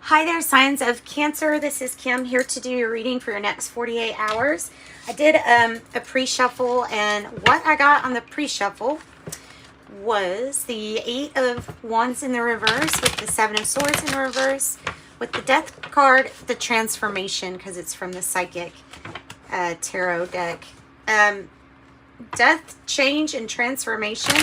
Hi there, signs of Cancer. This is Kim here to do your reading for your next 48 hours. I did a pre-shuffle, and what I got on the pre-shuffle was the 8 of Wands in the reverse with the 7 of Swords in the reverse with the Death card, the Transformation, because it's from the Psychic Tarot deck. Death, change, and transformation.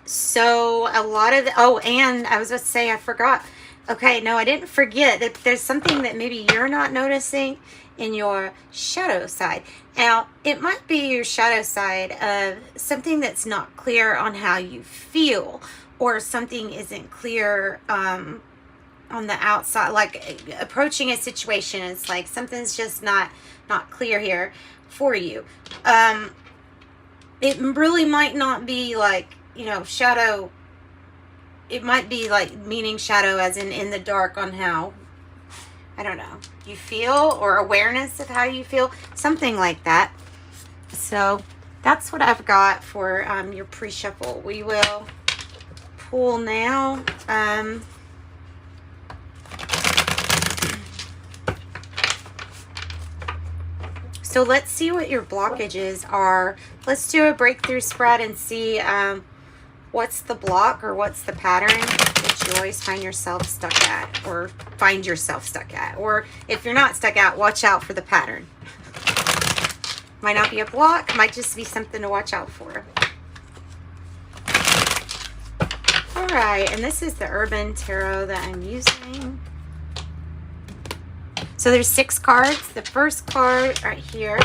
So a lot of, and I was about to say, I forgot. Okay, no, I didn't forget that there's something that maybe you're not noticing in your shadow side. Now, it might be your shadow side of something that's not clear on how you feel, or something isn't clear, on the outside, like approaching a situation. It's like something's just not clear here for you. It really might not be like, shadow. It might be like meaning shadow as in the dark on how, I don't know, you feel, or awareness of how you feel, something like that. So that's what I've got for your pre-shuffle. We will pull now. So let's see what your blockages are. Let's do a breakthrough spread and see what's the block or what's the pattern that you always find yourself stuck at, or find yourself stuck at. Or if you're not stuck at, watch out for the pattern. Might not be a block, might just be something to watch out for. All right, and this is the Urban Tarot that I'm using. So there's 6 cards. The first card right here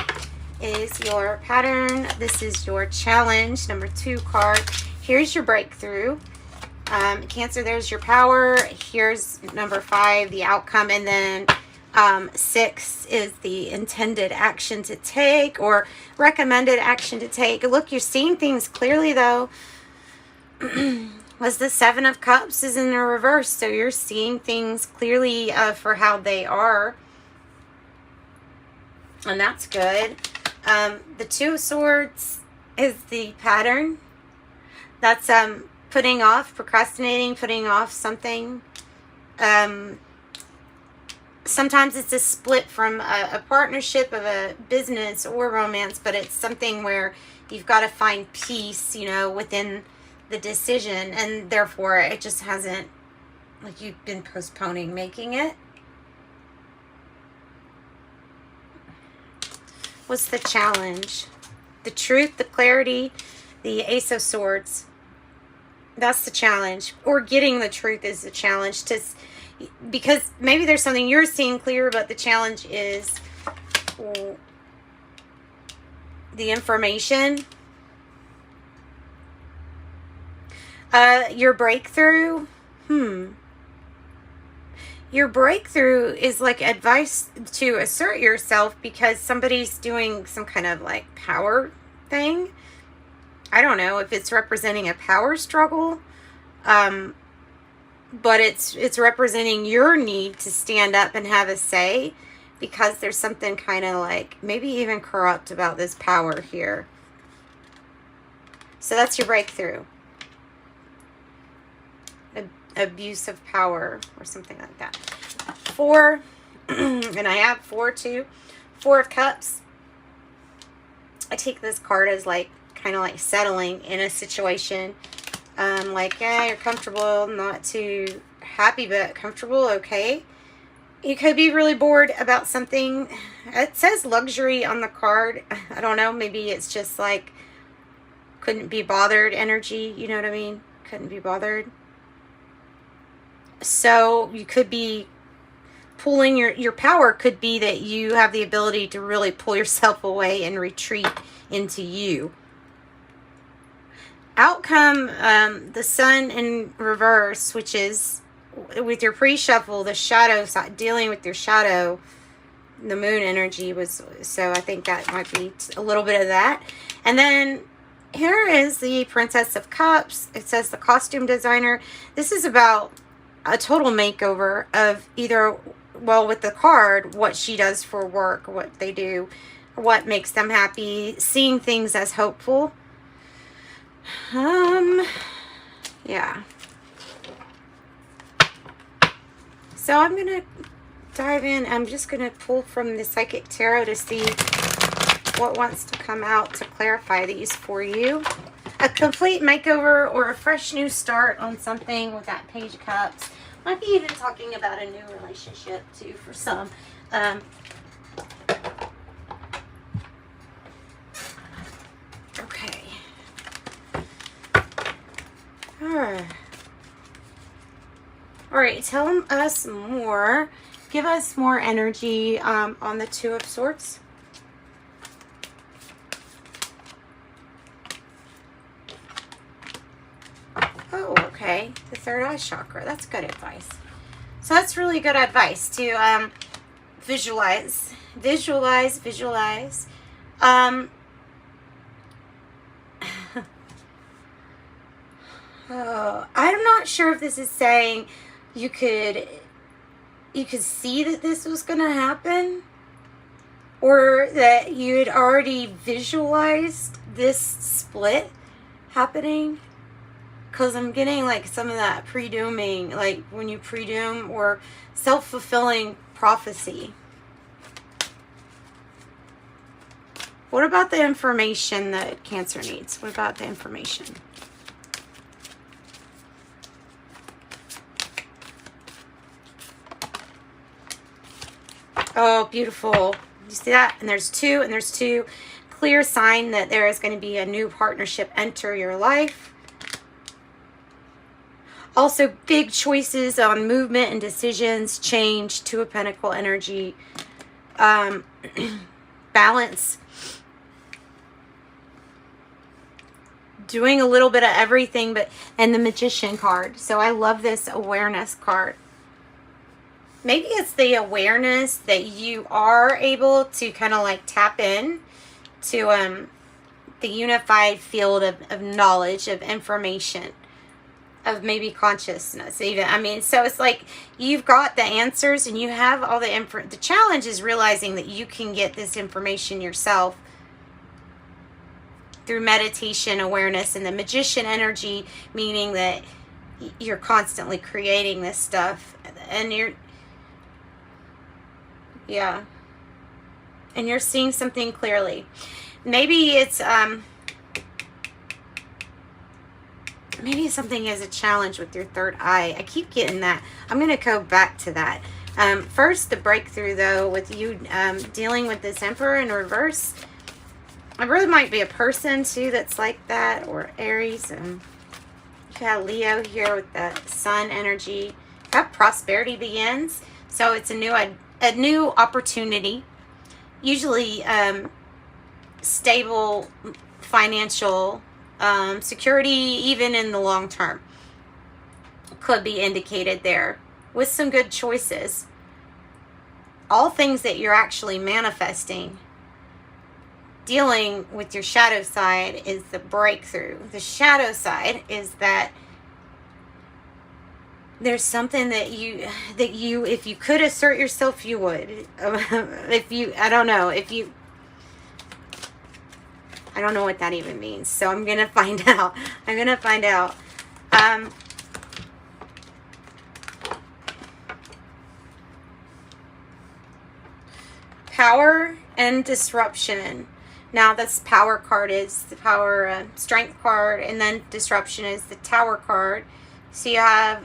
is your pattern. This is your challenge. Number 2 card. Here's your breakthrough. Cancer, there's your power. Here's number 5, the outcome. And then 6 is the intended action to take, or recommended action to take. Look, you're seeing things clearly, though. Was the 7 of Cups is in the reverse, so you're seeing things clearly for how they are, and that's good. The 2 of Swords is the pattern. That's putting off, procrastinating, putting off something. Sometimes it's a split from a partnership of a business or romance, but it's something where you've got to find peace, within the decision, and therefore it just hasn't, like, you've been postponing making it. What's the challenge? The truth, the clarity, the Ace of Swords. That's the challenge, or getting the truth is the challenge, because maybe there's something you're seeing clear, but the challenge is the information. Your breakthrough. Your breakthrough is like advice to assert yourself because somebody's doing some kind of like power thing. I don't know if it's representing a power struggle, but it's representing your need to stand up and have a say, because there's something kind of like maybe even corrupt about this power here. So that's your breakthrough. Abuse of power or something like that. 4, and I have 4 too. 4 of Cups. I take this card as like kind of like settling in a situation. Like, yeah, you're comfortable, not too happy, but comfortable, okay. You could be really bored about something. It says luxury on the card. I don't know, maybe it's just like couldn't be bothered energy, you know what I mean? Couldn't be bothered. So you could be pulling your power could be that you have the ability to really pull yourself away and retreat into you. Outcome, the Sun in reverse, which is with your pre-shuffle, the shadow side, dealing with your shadow. The moon energy was, so I think that might be a little bit of that. And then here is the Princess of Cups. It says the costume designer. This is about a total makeover of either, well, with the card, what she does for work, what they do, what makes them happy, seeing things as hopeful. So I'm going to dive in. I'm just going to pull from the Psychic Tarot to see what wants to come out to clarify these for you. A complete makeover or a fresh new start on something with that Page of Cups. Might be even talking about a new relationship too for some. Okay. All right, tell us more. Give us more energy on the Two of Swords. Oh, okay. The third eye chakra. That's good advice. So that's really good advice to visualize. Visualize. I'm not sure if this is saying you could see that this was going to happen, or that you had already visualized this split happening. Because I'm getting like some of that pre-dooming, like when you pre-doom, or self-fulfilling prophecy. What about the information that Cancer needs? What about the information? Oh, beautiful. You see that? And there's two, and there's two. Clear sign that there is going to be a new partnership enter your life. Also, big choices on movement and decisions, change, Two of Pentacle energy, balance. Doing a little bit of everything, and the Magician card. So I love this awareness card. Maybe it's the awareness that you are able to kind of like tap in to the unified field of knowledge, of information, of maybe consciousness even. I mean, so it's like you've got the answers and you have all the info. The challenge is realizing that you can get this information yourself through meditation, awareness, and the Magician energy, meaning that you're constantly creating this stuff, and and you're seeing something clearly. Maybe it's maybe something is a challenge with your third eye. I keep getting that. I'm going to go back to that. First, the breakthrough, though, with you dealing with this Emperor in reverse. It really might be a person, too, that's like that, or Aries. You got Leo here with the Sun energy. That prosperity begins. So it's a new opportunity. Usually stable financial security, even in the long term, could be indicated there with some good choices. All things that you're actually manifesting. Dealing with your shadow side is the breakthrough. The shadow side is that there's something that you, if you could assert yourself, you would. I don't know what that even means. So I'm going to find out. Power and disruption. Now, this power card is the power strength card, and then disruption is the Tower card. So you have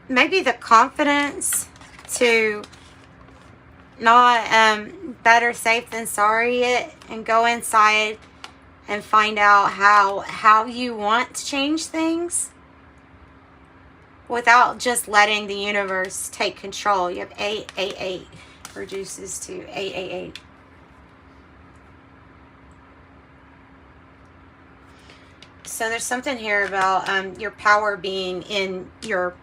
maybe the confidence to not better safe than sorry it, and go inside and find out how you want to change things without just letting the universe take control. You have 888 reduces to 888. So there's something here about your power being in your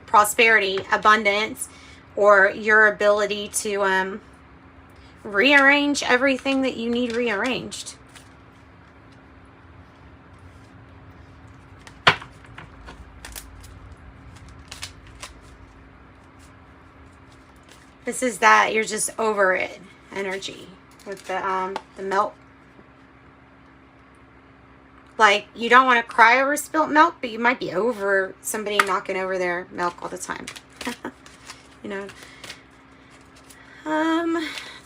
prosperity, abundance, or your ability to rearrange everything that you need rearranged. This is that you're just over it energy with the milk. Like, you don't want to cry over spilt milk, but you might be over somebody knocking over their milk all the time. you know.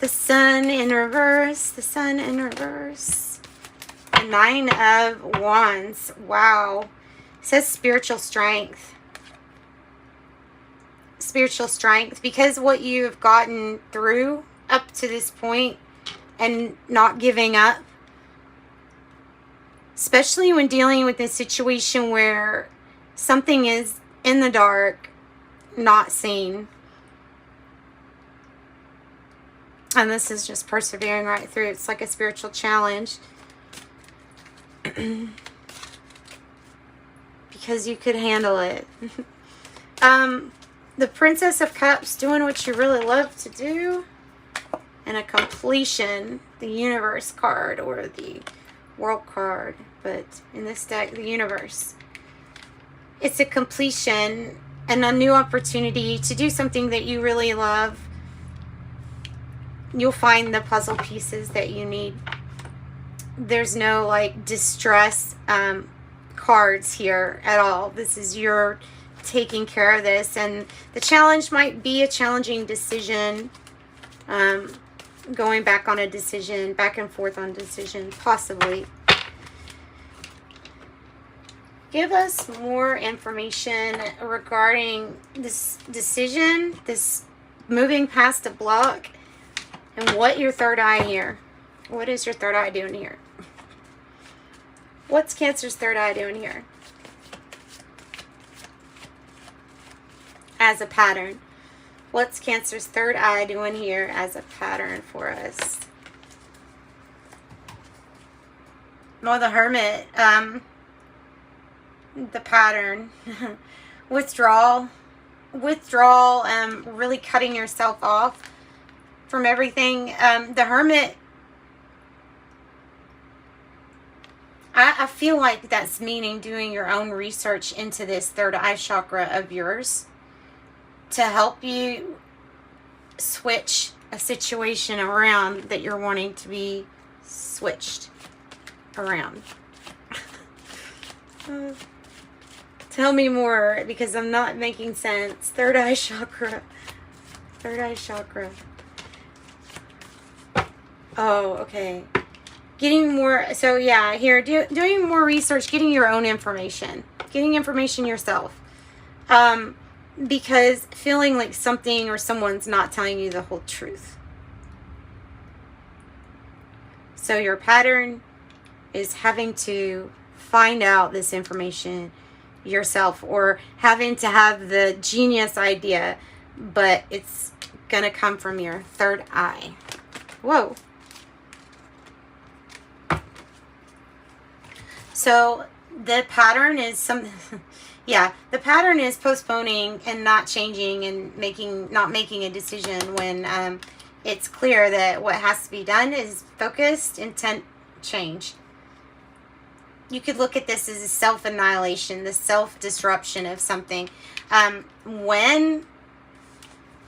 The Sun in reverse, the Sun in reverse. The Nine of Wands. Wow. It says spiritual strength. Spiritual strength, because what you have gotten through up to this point and not giving up, especially when dealing with a situation where something is in the dark, not seen. And this is just persevering right through. It's like a spiritual challenge. Because you could handle it. The Princess of Cups, doing what you really love to do. And a completion, the Universe card or the World card. But in this deck, the Universe. It's a completion and a new opportunity to do something that you really love. You'll find the puzzle pieces that you need. There's no like distress cards here at all. This is your taking care of this, and the challenge might be a challenging decision, going back on a decision, back and forth on decision, possibly. Give us more information regarding this decision, this moving past a block, and what your third eye here. What is your third eye doing here? What's Cancer's third eye doing here? As a pattern. What's Cancer's third eye doing here as a pattern for us? Well, the Hermit, the pattern. Withdrawal, really cutting yourself off from everything. The Hermit, I feel like that's meaning doing your own research into this third eye chakra of yours to help you switch a situation around that you're wanting to be switched around. Tell me more, because I'm not making sense. Third eye chakra. Third eye chakra. Oh, okay. Getting more, so yeah, here, doing more research, getting your own information. Getting information yourself. Because feeling like something or someone's not telling you the whole truth. So your pattern is having to find out this information yourself, or having to have the genius idea, but it's gonna come from your third eye. Whoa. So the pattern is something, yeah, the pattern is postponing and not changing and not making a decision when it's clear that what has to be done is focused, intent, change. You could look at this as a self-annihilation, the self-disruption of something. When,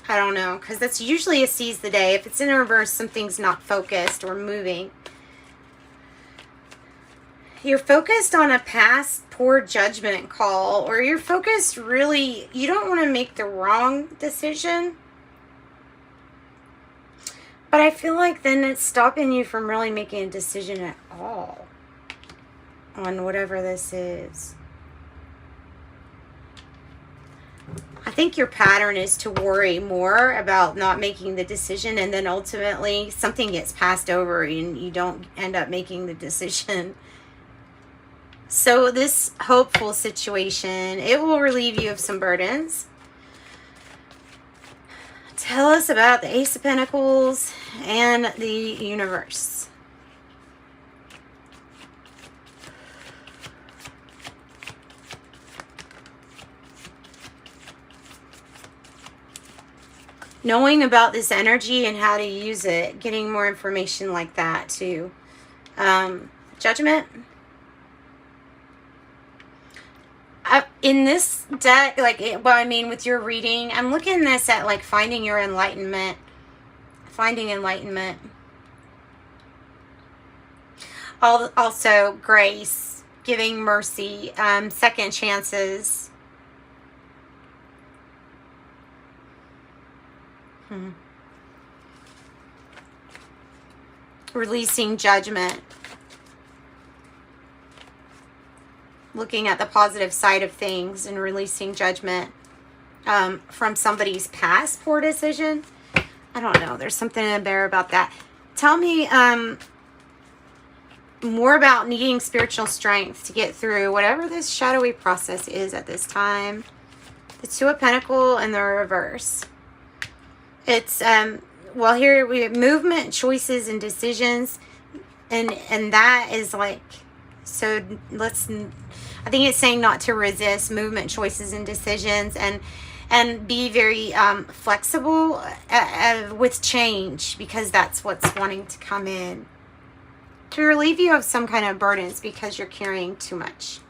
I don't know, because that's usually a seize the day. If it's in reverse, something's not focused or moving. You're focused on a past poor judgment call, or you're focused really, you don't want to make the wrong decision. But I feel like then it's stopping you from really making a decision at all on whatever this is. I think your pattern is to worry more about not making the decision, and then ultimately something gets passed over and you don't end up making the decision. So this hopeful situation, it will relieve you of some burdens. Tell us about the Ace of Pentacles and the Universe. Knowing about this energy and how to use it, getting more information like that too. Judgment. In this deck, like, with your reading, I'm looking at this at, like, finding your enlightenment. Finding enlightenment. Also, grace, giving mercy, second chances. Releasing judgment. Looking at the positive side of things and releasing judgment from somebody's past poor decision. I don't know. There's something in there about that. Tell me more about needing spiritual strength to get through whatever this shadowy process is at this time. The Two of Pentacles in the reverse. It's, well, here we have movement, choices, and decisions. And that is like, so let's, I think it's saying not to resist movement, choices, and decisions, and be very flexible with change, because that's what's wanting to come in. To relieve you of some kind of burdens because you're carrying too much.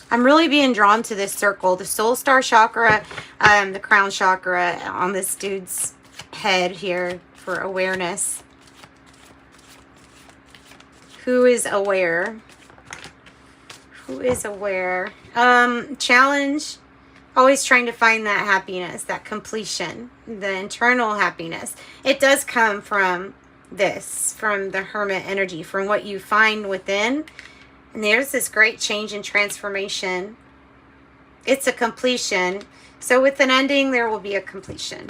I'm really being drawn to this circle, the soul star chakra, the crown chakra on this dude's head here for awareness. Who is aware? Who is aware? Challenge. Always trying to find that happiness, that completion, the internal happiness. It does come from this, from the Hermit energy, from what you find within. And there's this great change and transformation. It's a completion. So with an ending, there will be a completion.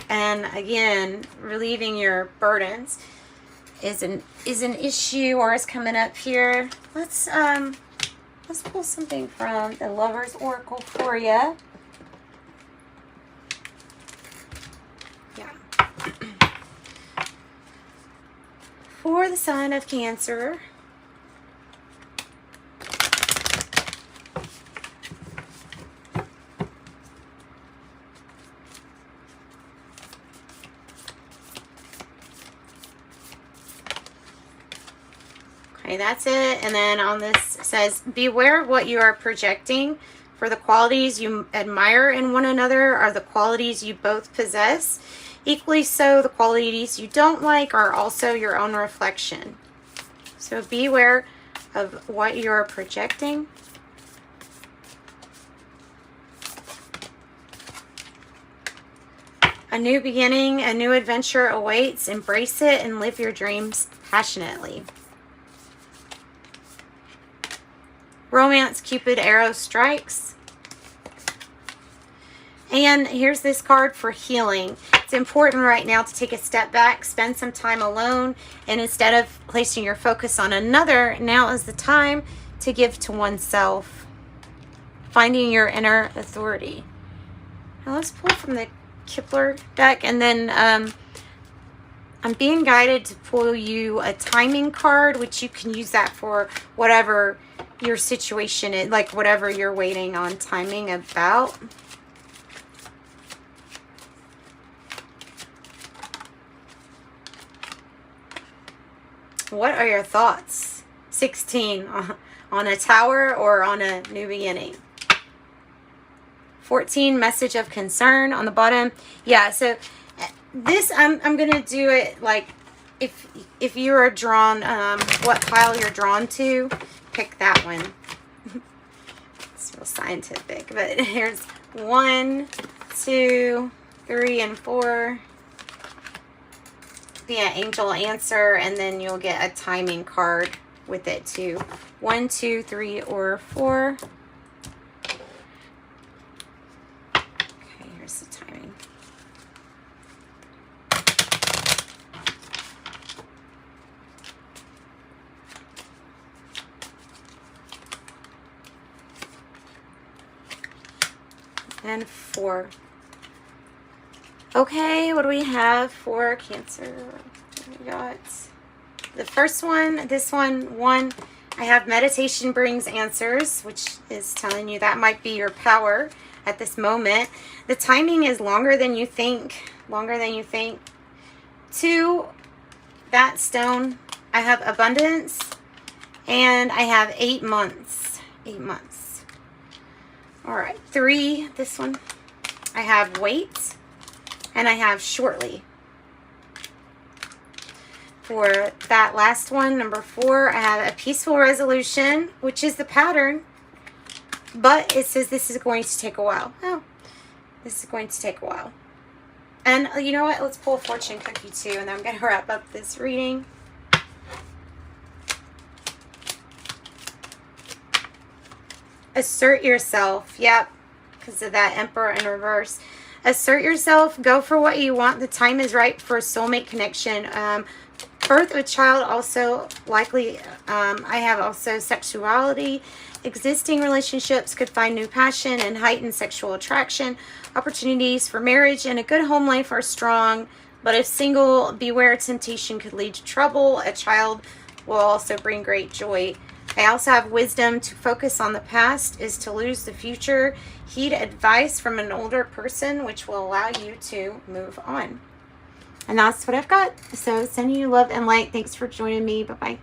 And again, relieving your burdens is an issue, or is coming up here. Let's pull something from the Lover's Oracle for you. Yeah. For the sign of Cancer. Okay, that's it. And then on this it says, beware of what you are projecting, for the qualities you admire in one another are the qualities you both possess. Equally so, the qualities you don't like are also your own reflection. So beware of what you are projecting. A new beginning, a new adventure awaits. Embrace it and live your dreams passionately. Romance, Cupid, arrow strikes. And here's this card for healing. It's important right now to take a step back, spend some time alone, and instead of placing your focus on another, now is the time to give to oneself. Finding your inner authority. Now let's pull from the Kepler deck, and then I'm being guided to pull you a timing card, which you can use that for whatever your situation is, like whatever you're waiting on timing about. What are your thoughts? 16 on a tower or on a new beginning. 14, message of concern on the bottom. Yeah, so this I'm gonna do it like if you are drawn, what pile you're drawn to, pick that one. It's real scientific, but here's 1, 2, 3, and 4. Be an angel answer, and then you'll get a timing card with it too. 1, 2, 3, or 4. Okay, here's the timing. And 4. Okay, what do we have for Cancer? We got the first one, this one, I have meditation brings answers, which is telling you that might be your power at this moment. The timing is longer than you think, 2, that stone, I have abundance, and I have 8 months, 8 months. All right, 3, this one, I have wait, and I have shortly. For that last one, number 4, I have a peaceful resolution, which is the pattern. But it says this is going to take a while. Oh, this is going to take a while. And you know what? Let's pull a fortune cookie too, and then I'm going to wrap up this reading. Assert yourself. Yep, because of that Emperor in reverse. Assert yourself. Go for what you want. The time is right for a soulmate connection. Birth of a child also likely. I have also sexuality. Existing relationships could find new passion and heightened sexual attraction. Opportunities for marriage and a good home life are strong. But if single, beware temptation could lead to trouble. A child will also bring great joy. I also have wisdom. To focus on the past is to lose the future. Heed advice from an older person, which will allow you to move on. And that's what I've got. So sending you love and light. Thanks for joining me. Bye-bye.